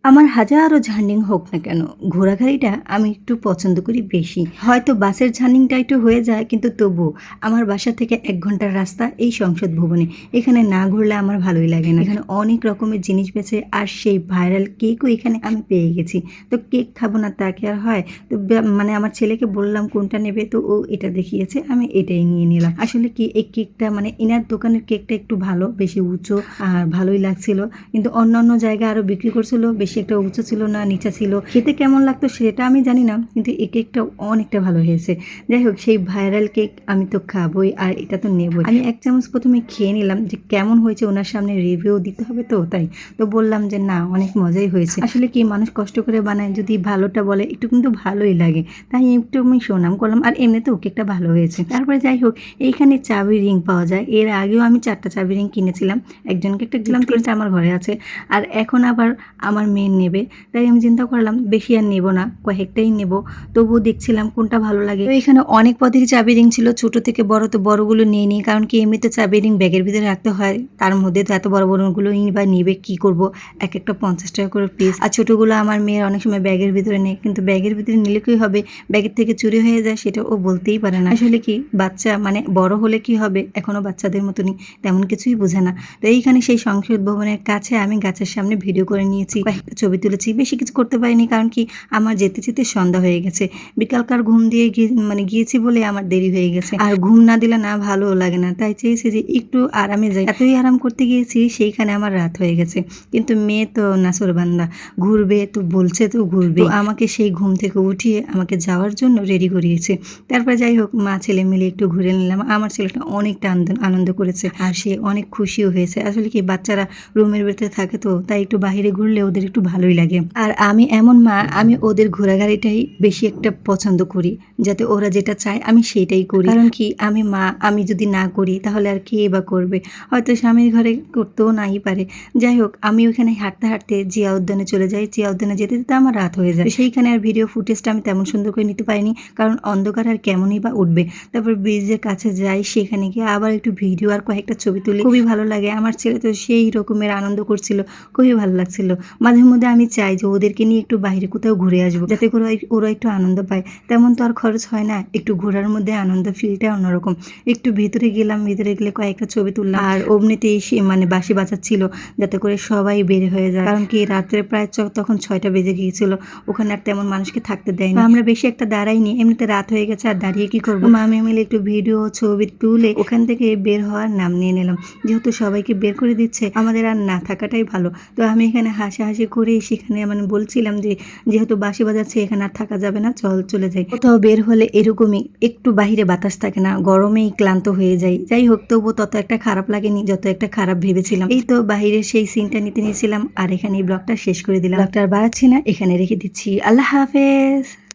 আমার হাজারো জার্নিং হোক না কেন, ঘোরাঘুরিটা আমি একটু পছন্দ করি বেশি। হয়তো বাসের জার্নিংটা একটু হয়ে যায়, কিন্তু তবুও আমার বাসা থেকে ১ ঘন্টার রাস্তা এই সংসদ ভবনে। এখানে না ঘুরলে আমার ভালোই লাগে না। এখানে অনেক রকমের জিনিস বেচে, আর সেই ভাইরাল কেকও এখানে আমি পেয়ে গেছি। তো কেক খাবো না তা কি আর হয়? তো মানে আমার ছেলেকে বললাম কোনটা নেবে, তো ও এটা দেখিয়েছে, আমি এটাই নিয়ে নিলাম। আসলে কি এই কেকটা মানে এনার দোকানের কেকটা একটু ভালো, বেশি উঁচু আর ভালোই লাগছিল। কিন্তু অন্যান্য জায়গায় আরও বিক্রি করছিল, বেশি একটা উঁচু ছিল না, নিচা ছিল। খেতে কেমন লাগতো সেটা আমি জানি না, কিন্তু এই কেকটা অনেকটা ভালো হয়েছে। যাই হোক, সেই ভাইরাল কেক আমি তো খাবোই, আর এটা তো নেবই। আমি 1 চামচ প্রথমে খেয়ে নিলাম যে কেমন হয়েছে, ওনার সামনে রিভিউ দিতে হবে তো তাই। তো বললাম যে না, অনেক মজাই হয়েছে। আসলে কি মানুষ কষ্ট করে বানায়, যদি ভালোটা বলে একটু কিন্তু ভালোই লাগে। তাই একটু আমি সুনাম করলাম, আর এমনিতেও কেকটা ভালো হয়েছে। তারপরে যাই হোক, এইখানে চাবি রিং পাওয়া যায়। এর আগেও আমি 4টা চাবি রিং কিনেছিলাম, একজনকে একটা দিলাম, 3টা আমার ঘরে আছে। আর এখন আবার আমার মেয়ে নেবে, তাই আমি চিন্তা করলাম বেশি আর নেব না, কয়েকটাই নেব। তবুও দেখছিলাম কোনটা ভালো লাগে। তো এখানে অনেক পদেরই চাবি রিং ছিল, ছোট থেকে বড়। তো বড়গুলো নিয়ে নিই, কারণ কি এমনিতে চাবি রিং ব্যাগের ভিতরে রাখতে হয়, তার মধ্যে তো এত বড় বড়গুলো বা নিবে কি করব, এক একটা 50 টাকা করে পিস। আর ছোটগুলো আমার মেয়ের অনেক সময় ব্যাগের ভিতরে নেই, কিন্তু ব্যাগের ভিতরে নিলে কি হবে, ব্যাগের থেকে চুরি হয়ে যায়, সেটা ও বলতেই পারে না। আসলে কি বাচ্চা মানে বড় হলে কি হবে, এখনো বাচ্চাদের মতনই, তেমন কিছুই বোঝে না। তো এইখানে সেই সংসদ ভবনের কাছে আমি গাছের সামনে ভিডিও করে নিয়েছি, কয়েকটা ছবি তুলেছি। বেশি কিছু করতে পারিনি, কারণ কি আমার যেতে যেতে সন্ধ্যা হয়ে গেছে। বিকালকার ঘুম দিয়ে গিয়েছি বলে আমার দেরি হয়ে গেছে, আর ঘুম না দিলে না ভালোও লাগে না। তাই চেয়েছি যে একটু আরামে যাই। এতই আরাম করতে গিয়েছি, সেইখানে আমার রাত হয়ে গেছে। কিন্তু মেয়ে তো নাছোড়বান্দা, ঘুরবে তো বলছে, তো ঘুরবে। আমাকে সেই ঘুম থেকে উঠিয়ে আমাকে যাওয়ার জন্য রেডি করিয়েছে। তারপর যাই হোক, মা ছেলে মিলে একটু ঘুরে নিলাম। আমার ছেলেটা অনেকটা আনন্দ করেছে, আর সে অনেক খুশিও হয়েছে। আসলে কি বাচ্চারা রুমের ভিতরে থাকে, তো তাই একটু বাহিরে ঘুরলে ওদের একটু ভালোই লাগে। আর আমি এমন মা, আমি ওদের ঘোরাঘুরিটাই বেশি একটা পছন্দ করি, যাতে ওরা যেটা চায় আমি সেইটাই করি। কারণ কি আমি মা, আমি যদি না করি তাহলে আর কে বা করবে? হয়তো স্বামীর ঘরে করতেও নাই পারে। যাই হোক, আমি ওখানে হাঁটতে হাঁটতে জিয়া উদ্যানে চলে যাই। জিয়া উদ্যানে যেতে যেতে আমার রাত হয়ে যায়। সেইখানে আর ভিডিও ফুটেজটা আমি তেমন সুন্দর করে নিতে পারিনি, কারণ অন্ধকার আর কেমনই বা উঠবে। তারপর ব্রিজের কাছে যাই, সেখানে গিয়ে আবার একটু ভিডিও আর কয়েকটা ছবি তুলি। খুবই ভালো লাগে। আমার ছেলে তো সেই রকমের আনন্দ করছিল, খুবই ভালো লাগছিল। মাঝে মধ্যে আমি চাই যে ওদেরকে নিয়ে একটু বাইরে কোথাও ঘুরে আসবো, যাতে করে ওরা একটু আনন্দ পায়। তেমন তো আর খরচ হয় না, একটু ঘোরার মধ্যে আনন্দ ফিলটা অন্যরকম। একটু ভিতরে গেলাম, ভিতরে গেলে কয়েকটা ছবি তুললাম, আর অমনিতেই মানে বাঁশি বাজাচ্ছিল, যাতে করে সবাই বের হয়ে যায়। কারণ কি রাত্রে প্রায় তখন 6টা বেজে গিয়েছিল, ওখানে আর তেমন মানুষকে থাকতে দেয়নি। আমরা বেশি একটা দাঁড়াইনি, এমনিতে রাত হয়ে গেছে, আর দাঁড়িয়ে কি করবো। মামি মিলে একটু ভিডিও ছবি তুলে ওখান থেকে বের হওয়ার নাম নিয়ে নিলাম। যেহেতু সবাইকে বের করে দিচ্ছে, আমাদের আর না থাকাটাই ভালো। তো আমি এখানে হাসাহাসি করেই সেখানে মানে বলছিলাম যে যেহেতু বাঁশি বাজাচ্ছে, এখানে আর থাকা যাবে না, চলে যাই। কোথাও বের হলে এরকমই, একটু বাহিরে বাতাস থাকে না, গরমেই ক্লান্ত হয়ে যাই। যাই হোক, তবুও তত একটা খারাপ লাগেনি যত একটা খারাপ ভেবেছিলাম। এই তো বাহিরের সেই সিনটা নিতে নিয়েছিলাম, আর এখানে এই ব্লগটা শেষ করে দিলাম। ব্লগটা আর বাড়াচ্ছি না, এখানে রেখে দিচ্ছি। আল্লাহ হাফেজ।